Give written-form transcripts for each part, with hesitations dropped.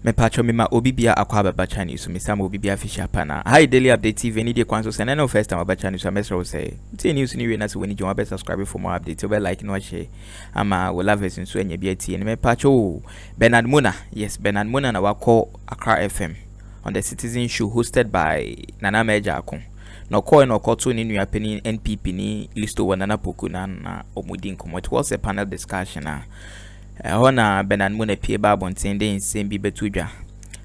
me pacho me ma obibia akwa baba Chinese so me sam obibia fisher pana. Hi Daily Update TV ni de kwanso se na no first time baba Chinese so mesro say. Ti news ni we na se we ni join be subscribe for more updates. We like no share. Ama we love us so enya bia tie. Me pacho Bernard Muna. Yes, Bernard Muna na wako Accra FM on the Citizen Show hosted by Nana Meja Akon. No call no to ni nua pani NPP ni listo wa Nana Poku na omudi nkomo. It was a panel discussion Hona Bernard Muna pie babon tende nsem bi betudwa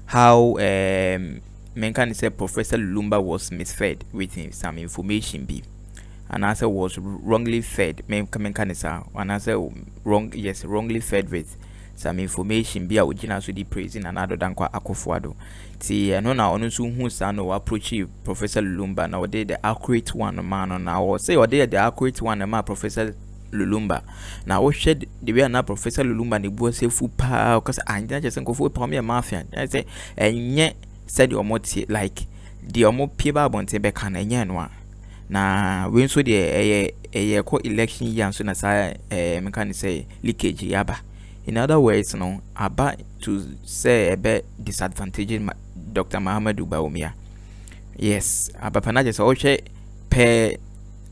how men can say Professor Lumumba was misfed with some information be and answer was wrongly fed men can say and answer wrongly fed with some information be a original so the praising and Addo dankwa Akufo-Addo ti no na onu so hu sa no approach Professor Lumumba na the accurate one man na or say the accurate one man Professor Lumumba na o shed the way na Professor Lumumba ni bo se fu pa because anja just nko fu pa me mafia I say enye said the omoti like the omo pieba bonte be kan enye no na we so the ko election year so na sa me kan say leakage yaba in other words no aba to say a bit disadvantaging Dr. Muhammadu Bawumia yes aba pana just o hwe pe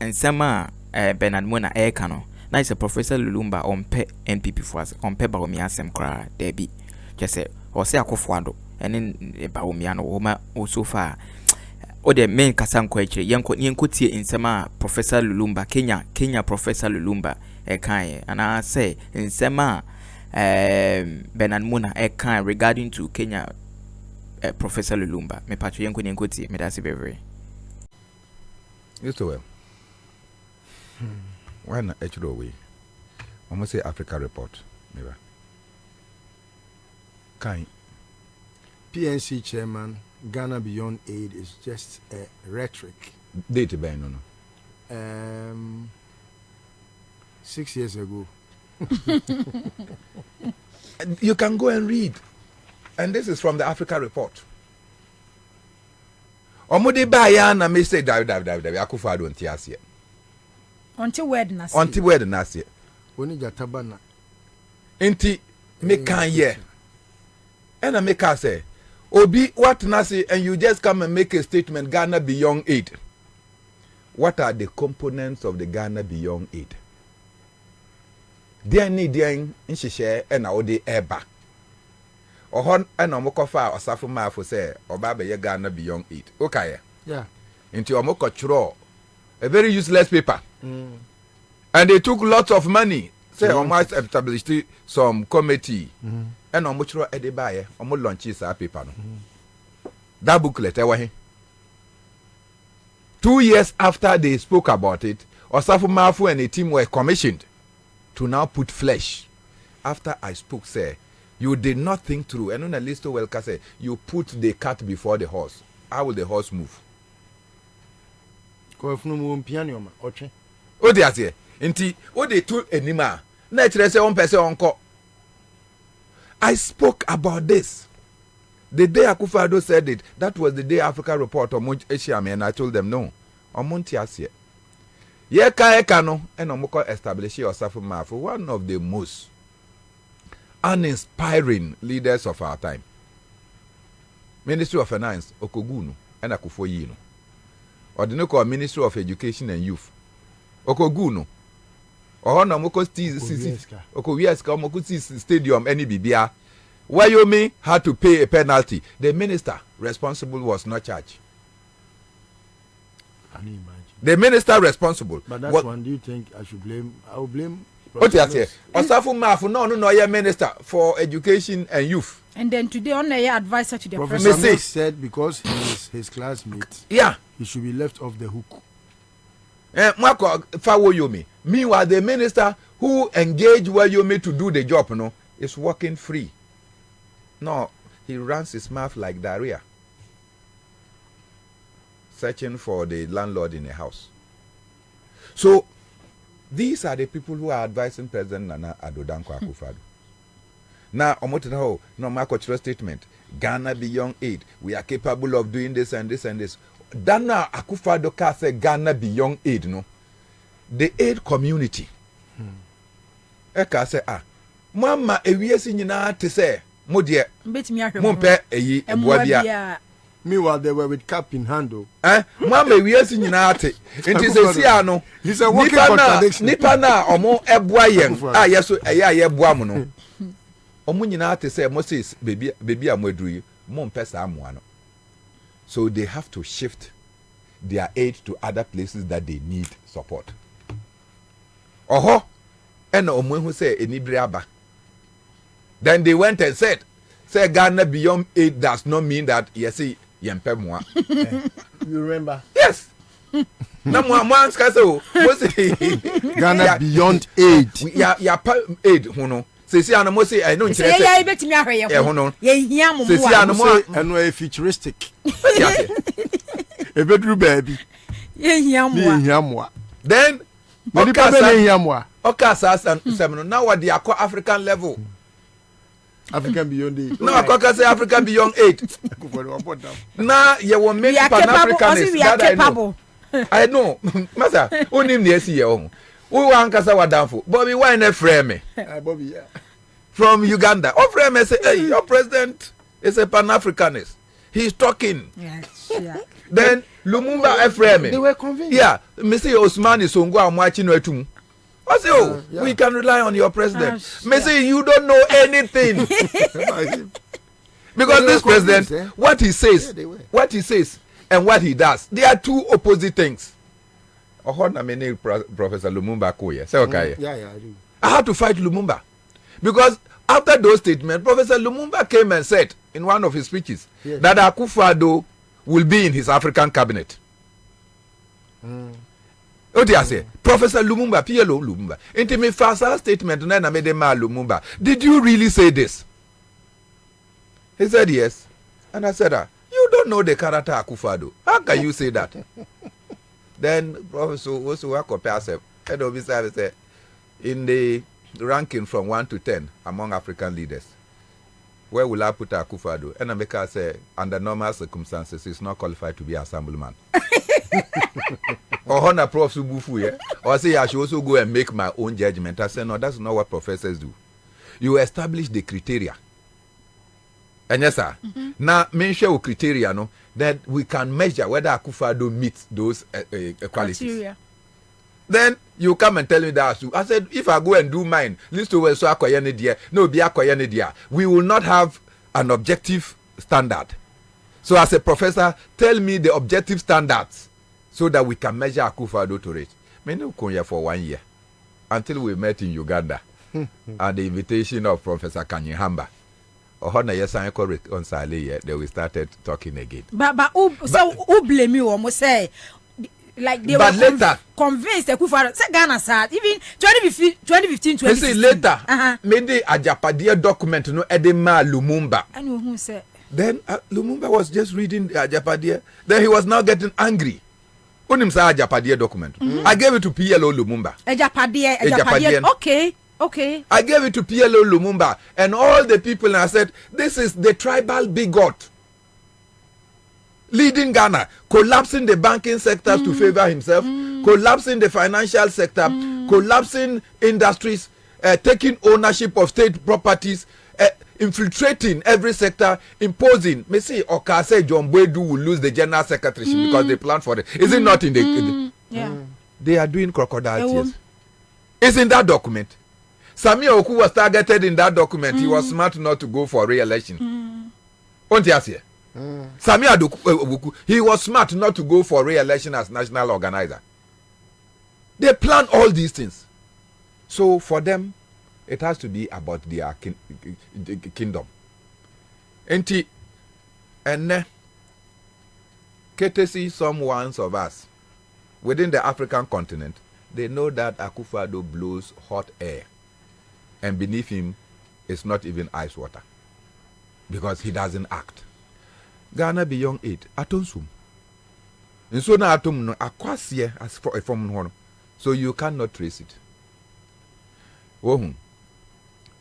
ensema Bernard Muna no na is a Professor Lumumba on pe NPP for us on pe Bawumia sem kra debi just say or say Akufo-Addo and in Bawumia no ma so far o the main kasam ko ekire yenko tie insema Professor Lumumba Kenya Professor Lumumba kan and I say insema Bernard Muna kan regarding to Kenya Professor Lumumba me patcho yenko tie me that's very yes well why not H0t way? Almost say Africa report. Maybe. Kind. PNC chairman, Ghana Beyond Aid is just a rhetoric. Date ban no. 6 years ago. You can go and read. And this is from the Africa report. Omudi bayana me say Akufo-Addo ntiasie. Until word nasi. Oni jatabana. Enti me kan ye. And I make her say, Obi what nasi and you just come and make a statement Ghana Beyond Aid. What are the components of the Ghana Beyond Aid? There need in share and all the eba. Ohon and omokofa or safuma for say or baba ye Ghana Beyond Aid. Okay. Yeah. Into omoko churo. A very useless paper. And they took lots of money. Say, almost established some committee. And on much at the buyer, almost launches our paper. That booklet, 2 years after they spoke about it, Osafo Mafu and a team were commissioned to now put flesh. After I spoke, say, you did not think through. And on a list of welcome, say, you put the cart before the horse. How will the horse move? Ko funu piano ma oche o de ase enti o de to enima na kire se on pese onko. I spoke about this the day Akufo-Addo said it. That was the day Africa report on Asia, and I told them no omonti ase ye ka no and omoko establish yourself for one of the most uninspiring leaders of our time. Ministry of Finance Okogunu and Akufo-Yi no or the no Ministry of Education and Youth. Okoguno. Or no moko stadium any bibia. Wyoming had to pay a penalty. The minister responsible was not charged. Can you imagine? The minister responsible. But that one, do you think I should blame? I will blame. What you say? Osafo Mafu no minister for education and youth. And then today on the advisor to the Professor said because he is his classmate. Yeah. He should be left off the hook. Meanwhile, the minister who engaged Wyoming to do the job, is working free. No, he runs his mouth like diarrhea, searching for the landlord in a house. So, these are the people who are advising President Nana Addo Dankwa Akufo-Addo. Now, no cultural statement. Ghana Beyond Aid. We are capable of doing this and this and this. Dana Akufo-Addo can say Ghana Beyond Aid, no. The aid community. Eka say Mama ewiesi nyina te say mo de mo pe eyi eboa bia. Meanwhile, they were with cap in hand. Mama, we are seeing ate. It is a siano. He's a walking contradiction. Nipana, omo eboa yen. Yes, ye boa mono. Omo nyina ate say Moses baby amwedru mo mpesa amoa no. So they have to shift their aid to other places that they need support. Oho, and omo hu say enibire aba. Then they went and said, Ghana beyond aid does not mean that yes, You remember? Yes. Na mo so Ghana beyond aid. Ya aid hono. Sesi ana mo say I know nkyerɛ sɛ ya betimi ahwɛ yɛ hono. Ye hia mo mo. Sesi ana mo eno e futuristic. E bedru baby. Ye hia mo. Then Okasa seminal now what they are called African level. African beyond 8. No, I say African beyond 8. Now you will make Pan-Africanists that I know. I know. Master, who name the SEO? Who want Kasa Wadamfo? Bobby, why not frame me? Bobby, yeah. From Uganda. Oh, frame me say, hey, your president is a Pan-Africanist. He's talking. Yes, yeah. Then Lumumba frame me. They were convinced. Yeah, Mr. Osman is Songwa Mwachi no etum. I say, yeah. We can rely on your president. Say, you don't know anything. Because this president, what he says, and what he does, they are two opposite things. Professor Lumumba Koye. Say, okay. Yeah, I do. I had to fight Lumumba. Because after those statements, Professor Lumumba came and said in one of his speeches that Akufo-Addo will be in his African cabinet. What do you say? Professor Lumumba, PLO Lumumba. Into me first statement, and I made a man Lumumba. Did you really say this? He said yes. And I said, you don't know the character Akufo-Addo. How can you say that? Then Professor Osowako said, in the ranking from 1 to 10 among African leaders, where will I put Akufo-Addo? And America say, under normal circumstances, he's not qualified to be assemblyman. Or Honor Prof Subufu, or say I should also go and make my own judgment. I say, no, that's not what professors do. You establish the criteria. And yes, sir. Now, mention criteria, no, that we can measure whether Akufo-Addo meets those qualities. Criteria. Then you come and tell me that. I said, if I go and do mine, list over so no be we will not have an objective standard. So as a professor, tell me the objective standards so that we can measure Akufo-Addo to rate. Many come here for 1 year until we met in Uganda at the invitation of Professor Kanyihamba. Then we started talking again. But who blame you almost say? Like they but were later convinced Akufo-Addo say Ghana sad even 2015 2016 later made the Ajapadia document no edema Lumumba. I know who said then Lumumba was just reading the Ajapadia, then he was now getting angry. Unim say Ajapadia document. I gave it to PLO Lumumba. Ajapadia. Okay. I gave it to PLO Lumumba and all the people, and I said, this is the tribal bigot leading Ghana, collapsing the banking sector to favor himself, collapsing the financial sector, collapsing industries, taking ownership of state properties, infiltrating every sector, imposing. Me see, Okase John Boydu will lose the general secretaryship because they plan for it. Is it not in the yeah. They are doing crocodile tears. It's in that document. Samia Oku was targeted in that document. He was smart not to go for re-election. Samia Oku, he was smart not to go for re-election as national organizer. They plan all these things. So for them, it has to be about their kingdom. And Kesi, some ones of us within the African continent, they know that Akufo-Addo blows hot air, and beneath him is not even ice water, because he doesn't act. Ghana beyond 8, atonsum. And so now atom no akwasiye as for a form, so you cannot trace it.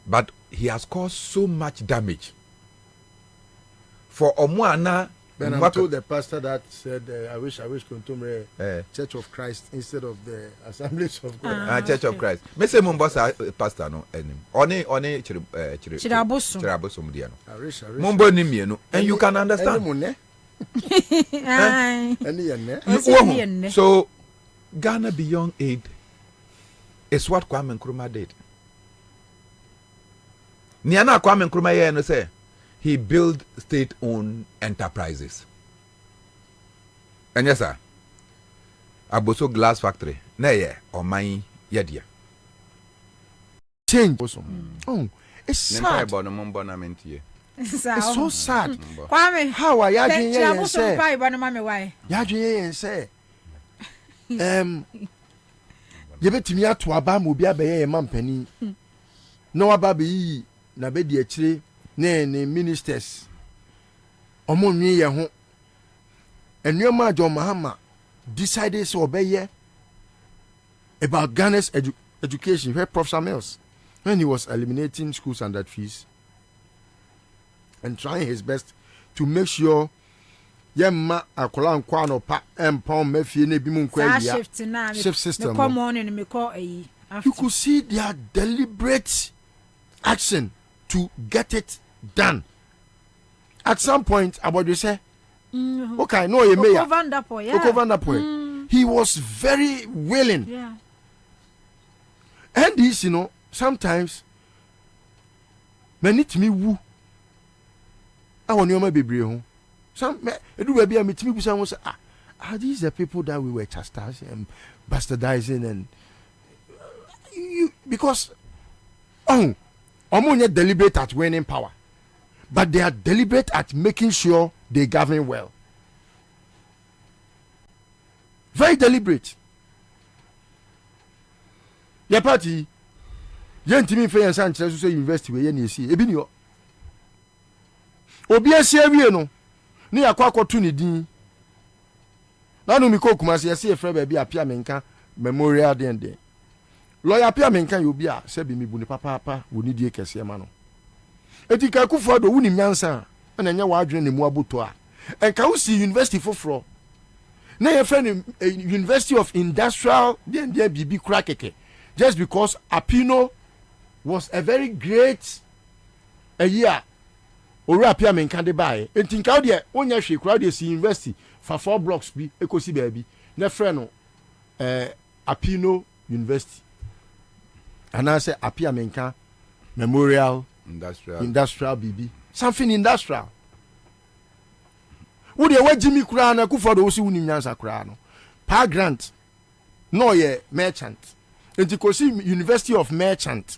But he has caused so much damage. For Omuana When I told the pastor that said, I wish Kuntumre Church of Christ instead of the Assemblies of God. Church of Christ. Me say Mumbosa pastor no enim. Oni chirabosom dia no. Mumbo ni mienu and you can understand. So Ghana Beyond Aid is what Kwame Nkrumah did. Niana Kwame Nkrumah ye no say he built state-owned enterprises. And yes, sir. Aboso glass factory. Na ye or my yedia. Change. Oh, it's sad. It's so sad. How are you doing? You say, you bet me to Abamu be a man penny. No ababi na be di achire ne ministers. Omo nwi ye ho. Enuoma John Mahama decided to obey about Ghana's education. Where Professor Mills, when he was eliminating schools and that fees and trying his best to make sure yemma akola nkwa no pa empon mafie na bi mu nkwa ya shift system. You could see their deliberate action to get it done. At some point, about you say, okay, no, you may. He was very willing. Yeah. And this, sometimes, many to me woo. I want you to be brave. Some do be a meet me with someone say, are these the people that we were chastising and bastardizing and you because Omonia deliberate at winning power, but they are deliberate at making sure they govern well. Very deliberate. Your party, Yentimi Faye Sanchez say university where you see Ebinio. Obia no ni akwa to ni din. Na no mi ko Kumasi ya see friend baby apia menka memorial den. Lawyer apia menka you be a se bi mi bu ni papa woni die kese ma no. Etika Akufo do woni nyansa na nya wa adwene ne mu aboto a. Enka wo see university foforo. Na your friend University of Industrial den bibi kura keke. Just because Apino was a very great a year. Ori apia menka de bae. Entinka wo de onya hwe kura de see university for 4 blocks bi ekosi baabi. Na friend no Apino University. And I say apia menka Memorial Industrial BB. Something industrial. Wo de wa Jimmy kura na Akufo do si woni nyansa kura no. Pa grant no ye merchant. Enti kosi University of Merchant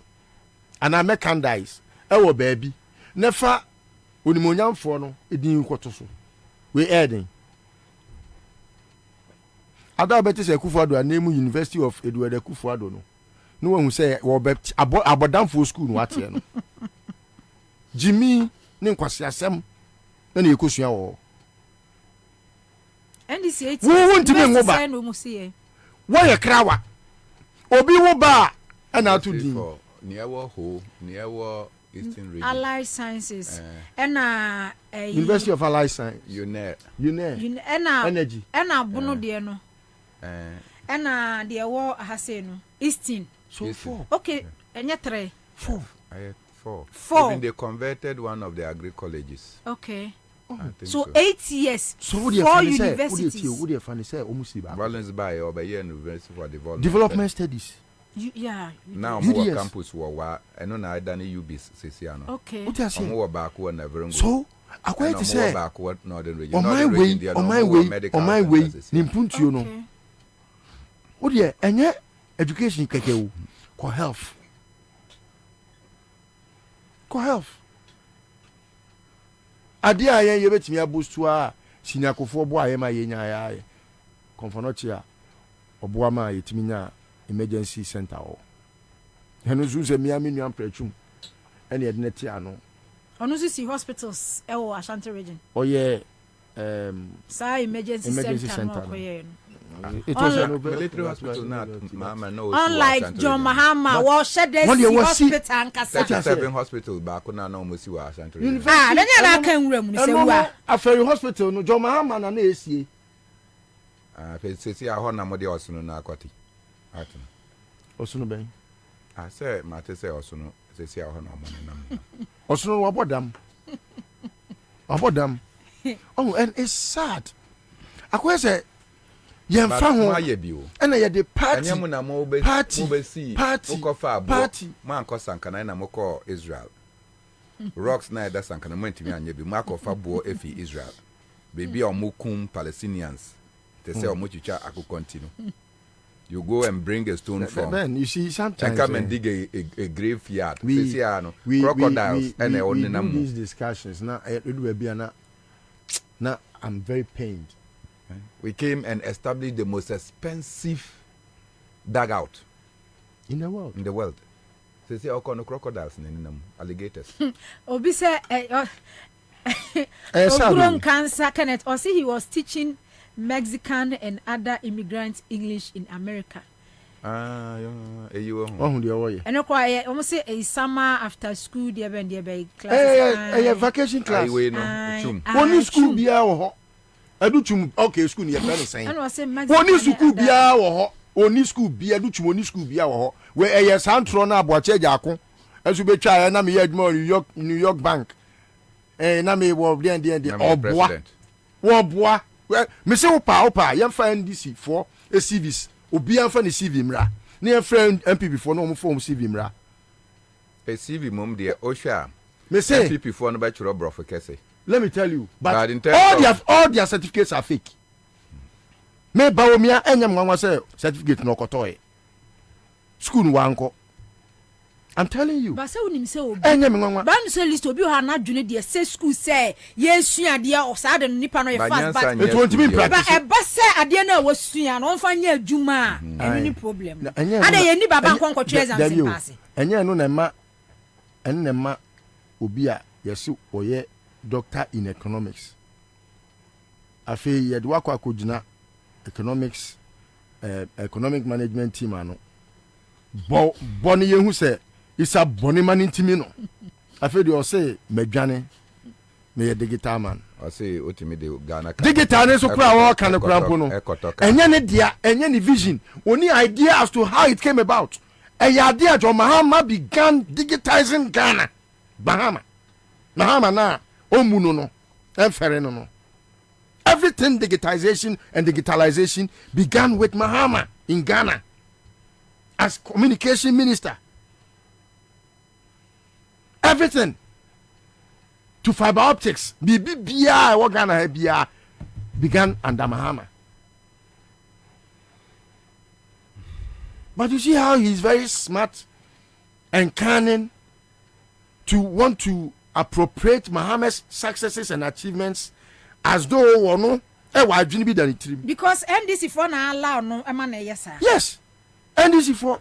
and a merchandise ewo baabi. Nefa onimonyamfo no edin kwoto so. We adding. Ada beti se Akufo do name University of Edward Akufo do no. No one who say wo bet abodamfo school no atie no. Jimmy ne nkwase asem na ne ekosua wo. NDC wo ntime ngoba. Wo ye krawa. Obi wo ba na to din. Near H0t, near Eastern Region. Allied Sciences. University of Allied Science. UNER. Energy. Bono de no. De wo hase no. Eastern. So 4. Okay, enya 3. 4. I had 4. 4. Even they converted one of the agri colleges. Okay. So 8 years. So 4 universities. Would you find say almost Violence by over here University for Development Studies. Now more campus wa eno na ida ni UB sesiano. Okay. What you say? More back one never. So according to say Northern region. On my way nimpuntuo no. What you enye education keke ko health. Ade ayen ye betimi abostu a siniakofo bo ayen ma yenya ya konfonochi a obo ama yetimi nya emergency center o henu zuze miami nuam prachum ene edneti ano onu si hospitals ewo Ashanti region oye sa emergency center no koye It was a military hospital not Mama no. Unlike John Mahama, well, shed this hospital and 37 hospital back on no musi wa Ashanti. Ah, then I can room. A ferry hospital no John Mahama na AC. Say a hona mode also na akwati. Ato. Osuno ben. I say mate say osuno say a hona mo na. Osuno wabodam. Abodam. Oh, and it's sad. Akwa say yem fa ho and ye the party man ko sankana na moko Israel rocks na da sankana man timi anya bi mako fa bo efi Israel baby omokum Palestinians they say omochicha aku continue you go and bring a stone from man you see sometimes and come and dig a graveyard crocodiles and these discussions now it will be now I'm very pained. We came and established the most expensive dugout in the world. They say all kind of crocodiles and alligators. Obi say cancer Kenneth or say he was teaching Mexican and other immigrants English in America. You and almost say a summer after school there be class. Vacation class. Only school be our Aduchum okay school near friend saying. Only school be our only school be Aduchum only school be our where a Santro na boache jako as you be try na me more New York Bank na me wo there oboa me say opa yam fa NDC for a CVs obi am fa ne CV mra na your friend MPP for no form CV mra a CV mom there Osha me say MPP for no bachelor bro for Kesi. Let me tell you, but all their certificates are fake. Me Bawumia enyam ngwa say certificate no kotoy. School wanko. I'm telling you. But say unim say obi. Enyam ngwa. Ba no say list obi ha na dwene de say school say yesua de o sa de nipa no ye fast but it won't be practice. But e ba say ade na wasua no fa nya adwuma any problem. Ade ye ni baba nkonko twa exam sin pass. Enye no na ma obi a yesu oye doctor in economics. Afi yed wakwa kujina economics economic management team ano. Boni yehu se isa boni man ntimi no. Afi de say medwane me digital man. I say otimi de Ghana. Digital ne so kura wo kan kura mpo no. Enye ne dia, enye ne vision. Oni idea as to how it came about. Eyade John Mahama began digitizing Ghana. Mahama na Omuno no, no. Everything digitization and digitalization began with Mahama in Ghana as communication minister. Everything to fiber optics, Ghana began under Mahama. But you see how he's very smart and cunning to want to appropriate Mahama's successes and achievements as though no because NDC for na allow no emane yes sir. Yes. NDC for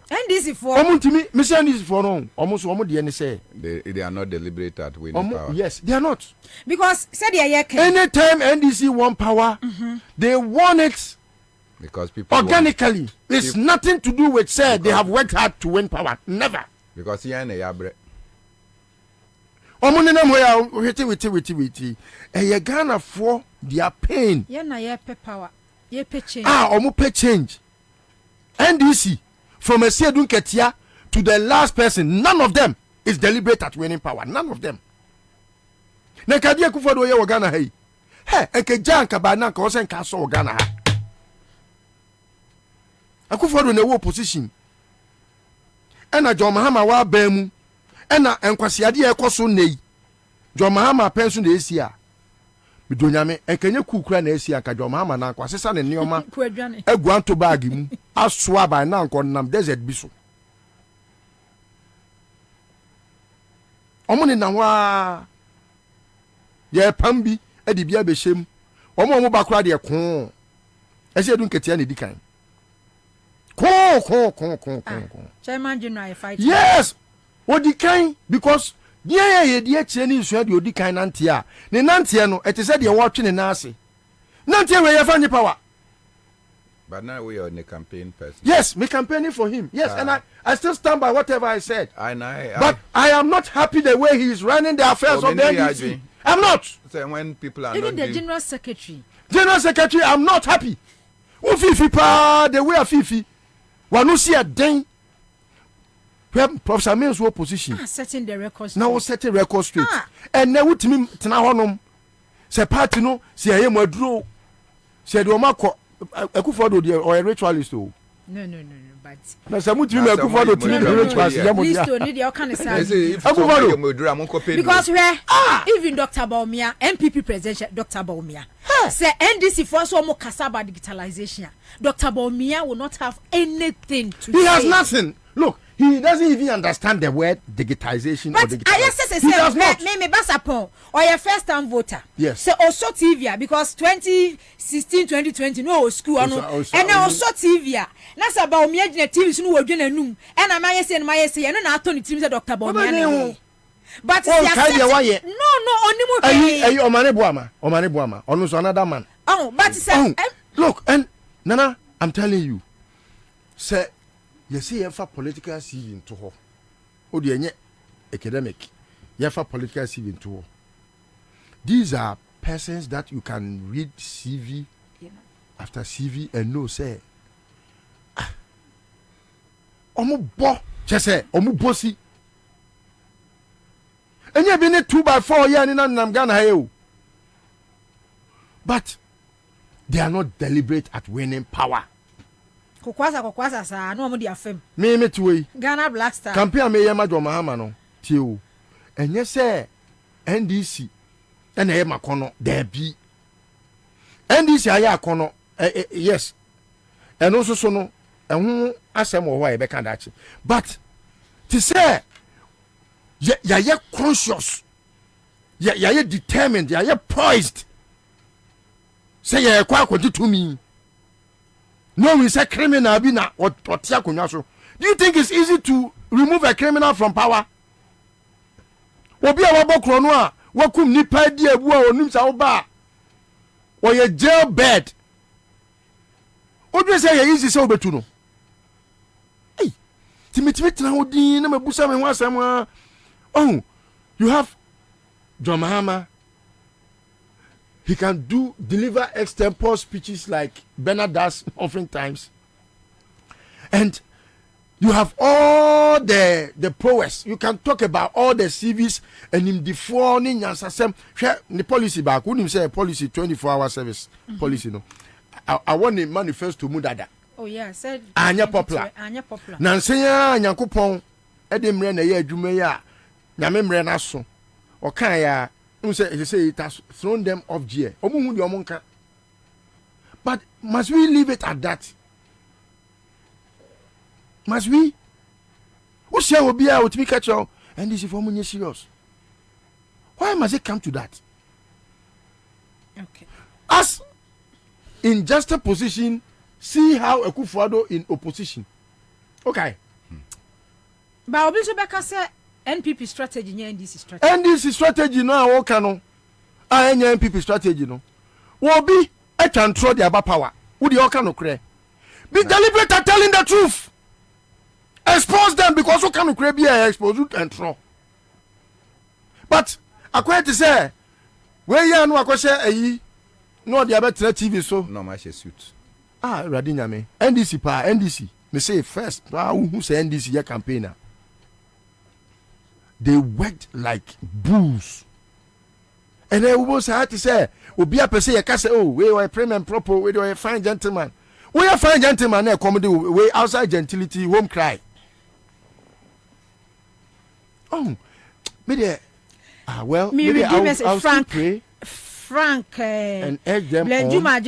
omuntimi me say NDC for no almost de say they are not deliberate at winning power. Yes, they are not. Because said anytime NDC won power, they won it because people organically. It's nothing to do with say they have worked hard to win power. Never. Because here na yabre Omuni na moya witi. Ye Ghana for their pain. Ye na ye pe power. Ye pe change. Omu pe change. NDC from a Sedun Ketia to the last person, none of them is deliberate at winning power. None of them. Na kadia kufodo ye Ghana hey. Hey, enke janka ba na ka osen ka so Ghana ha. Akufodo na wo position. Ena John Mahama wa ba mu. Ena enkwasiade ekoso nei John Mahama pension na esia midonyame enkenye kukura na esia ka John Mahama na kwasesa ne neoma eguanto bag mu asoa ba na nko nam desert bi so omuni na wa ye pambi edi bia be shem omo bakura de ko ese dun ketia ne dikan ko Chairman General fight. Yes. Odikan because ye die chire ni nsu de odikan nante a ne nante no ete se de wo twe ne nase nante we ye fa nye power But now we are in a campaign person. Yes, me campaigning for him. Yes, and I still stand by whatever I said. But I am not happy the way he is running the affairs of the NDC. I'm not. So when people are even not the general secretary. General secretary, I'm not happy. Fifi pa the way of Fifi. Wanu see a ding. Professor Mills was position. Setting the record. Now setting record straight. And now with me tena honum. Se party no, se aye madro. Se do mako Akufo-Addo or a ritualist. No, but na se mutimi Akufo-Addo timi ritualist ya mo dia. Please don't need your kind of Akufo-Addo because where even Dr. Bawumia, MPP president Dr. Bawumia, say NDC for so more kasaba digitalization. Dr. Bawumia will not have anything to say. He has nothing. Look, he doesn't even understand the word digitization or digitalization. He does not. Me basapon or your first time voter. Yes. So also TV because 2016 2020 no school and also TV. That's about me the TV so no odwe nanum. And am I say and na atoni team say Dr. Bawumia. But no only Omane Buama. Onu so another man. Oh, but say look, and Nana, I'm telling you. Say you see for political CV into her. O de enye academic. You for political CV into her. These are persons that you can read CV after CV and know say omo bo chese omo bosi. Enye bi ne 2x4 year ni nam Ghana hayo. But they are not deliberate at winning power. Kokwasa sa no mo di afem. Me tuwe. Ghana Black Star. Campaign me ye Madwo Mahama no. Tie o. Enye se NDC ena ye makono there bi. NDC aye akono yes. Eno so no ehun asem wo e be kan dachi. But to say ye conscious. Ye determined, ye poised. Say ye kwa to me. No, we say criminal be na or so. Do you think it's easy to remove a criminal from power? Obi a wabokro no a wakum nipa di abu a onim sa oba. Or ye jail bed. Obi say ye easy say obetu no. Hey. Timitimi na odin na mabusa me ho asem. Oh, you have John Mahama. He can deliver extempore speeches like Bernard does oftentimes. And you have all the prowess. You can talk about all the CVs and in the phone in the policy back. Wouldn't say policy 24-hour service policy no. I want the manifesto mudada. Oh yeah, said Anya popular. Nansenya Nyankopon edemre na ye adwuma ya nyamemre na so. Okan ya say it has thrown them off gear. But must we leave it at that? Must we? Who say will be out to be catch up? And this is for me serious. Why must it come to that? Okay. As in just a position, see how Akufo-Addo in opposition. Okay. But Obisobeka said NPP strategy, NDC strategy. NDC strategy no a no. Any NPP strategy no. Wobi e can throw their power. Who the oka no kre. Be deliberate at telling the truth. Expose them because who can kre be expose and throw. But according to say, where you no akose ayi no the about TV so. No ma suit. Radinya me. NDC pa NDC. Me say first, who say NDC your campaigner. They worked like bulls. And then we was had to say, Obi a person you can say, oh, we were prim and proper, we were a fine gentleman. We are fine gentleman, there comedy, we outside gentility, home cry. Oh, maybe well, maybe I'll still pray. Frank and urge them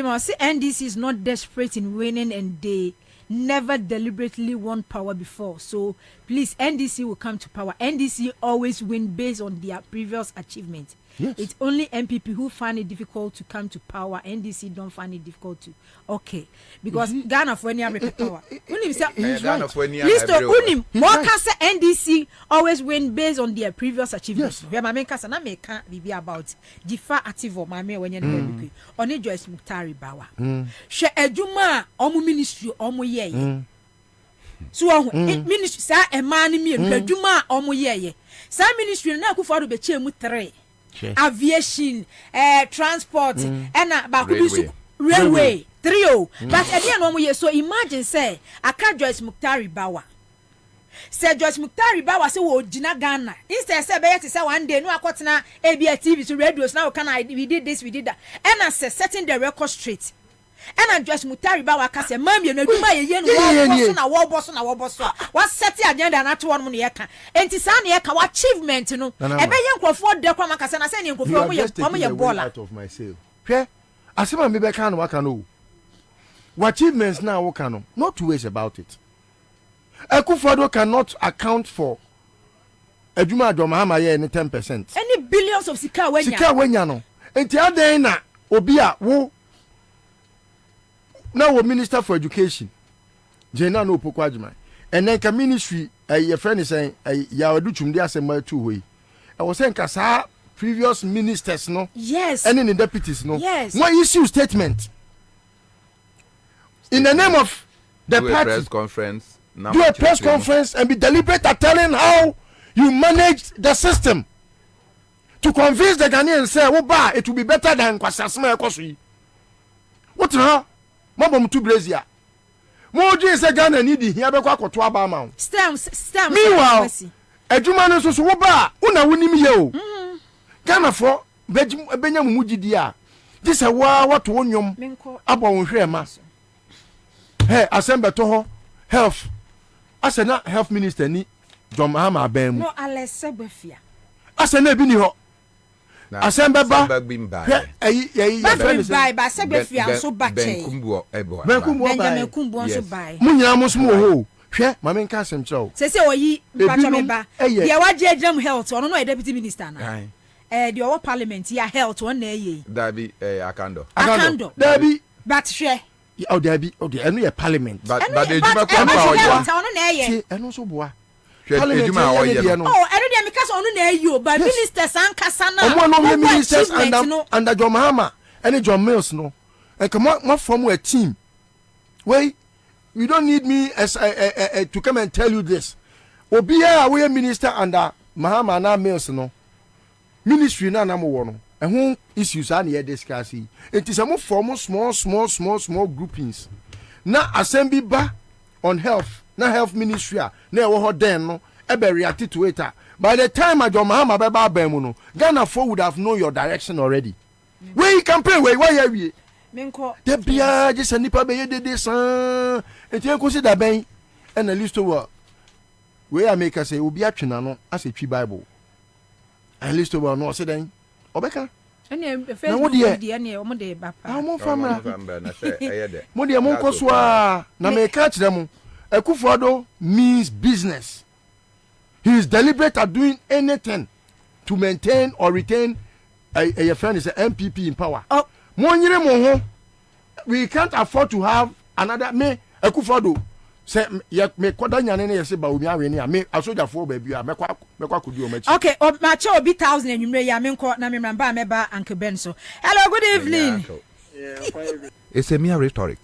on. See, NDC is not desperate in winning and they never deliberately won power before. So please, NDC will come to power. NDC always win based on their previous achievement. Yes. It's only MPP who find it difficult to come to power. NDC don't find it difficult to. Okay. Because Ghana for any power. He's right. List of Unim. What can say NDC always win based on their previous achievements? Yes. Where my main case, and I may can't be about Jifa active or my main when you're only Joyce Muktari Bawa. She Ejuma, Omu Ministry, Omu Ye. So ministry, sir, a man me and Ejuma, Omu Ye. Some ministry now go for the Chemu 3. Aviation, transport, and railway, trio. But at the end of the year, so imagine say, I can't Joyce Muktari Bawa. Say Joyce Muktari Bawa say, "Oh, Jina Ghana." Instead, say one day, no, I got na ABS TV to radios. Now, we did this, we did that, and I say setting the record straight. And I Joyce Muktari Bawa can say, "Mami, you know, do my yen war boss. What set the agenda and not one money eka. And Tisani eka achievement, you know. E be yen ko for de kwa makasa na say yen ko for mo ye bola out of my sale. Hwe, asema me be kan waka no. What achievements now waka no. Not two ways about it. Akufo-Addo cannot account for Ejuma Adwamahama ye any 10%. Any billions of sika wenya no. Enti aden na obi a wo now we Minister for Education Jena no Pokwadjuma and then ka ministry your friend is saying ya wadu chumde asema tu hoyi I was saying ka previous ministers no yes and the deputies no yes one issue statement in the name of the do party a press conference do a press conference and be deliberate at telling how you manage the system to convince the Ghanaians say it will be better than kwasasma ekoso what now Mabom to Brazil. More days a gun and needy here because to Abama. Stamps. Meanwhile, a Juman so soba, una winning yo. Ghana for Benjamin Mujidia. This a war what one yum about here, mass. Hey, assemble to health. As a not health minister, ni John Mahama Ben. No, Alex Sebefia. As a nebini. Assemble by Sebefia so bache. Benjamin Kumbo so by. Munya musmo hwe mama nka asem chiro. Say oyi bacha memba. Dia waje jam health ono no deputy minister na. The our parliament ya health on na ye. Dabi Akando. Dabi. But hwe. Oh Dabi, eno ye parliament. But the Juma kwa ono na ye. Eno so boa. Parliament oh, I don't because ono na you but ministers ankasa na. Omo ministers under John Mahama and John Mills no. And come on form a team. Wait, you don't need me as to come and tell you this. Obia we minister under Mahama na Mills no. Ministry na mo wono. And who issues are near discussing. It is a more formal small groupings. Na assembly ba on health. Na health ministry na wo ho den no e be react to it. By the time John Mahama be ba ban mu no Ghana for would have known your direction already. Where you campaign where you menko the bia just nipa be ye dede san enti consider ben and a list over where make say obi atwena no as a twi bible and list over no say den obeka ene Facebook di ene o mo de ba pa mo famra na say eyede mo de mo nkoso a na me ka kire mu Akufo-Addo means business. He is deliberate at doing anything to maintain or retain a friend is an MPP in power. We can't afford to have another me Akufo-Addo say me kwada nyane na yesi Bawumia we ni me asoja for baby me kwa kudi o machi. Okay, ma che obi 1000 enwumre ya me nko na me mramba meba Uncle Ben so. Hello, good evening. It's a mere rhetoric.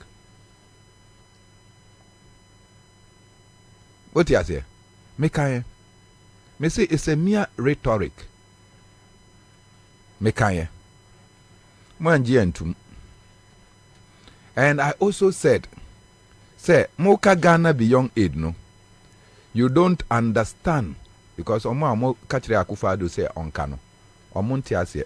What you say? Me say it's a mere rhetoric. Me and I also said, say Moka Ghana beyond aid no. You don't understand because Omo Kachire Akufo-Addo say onkano. Omunti ase.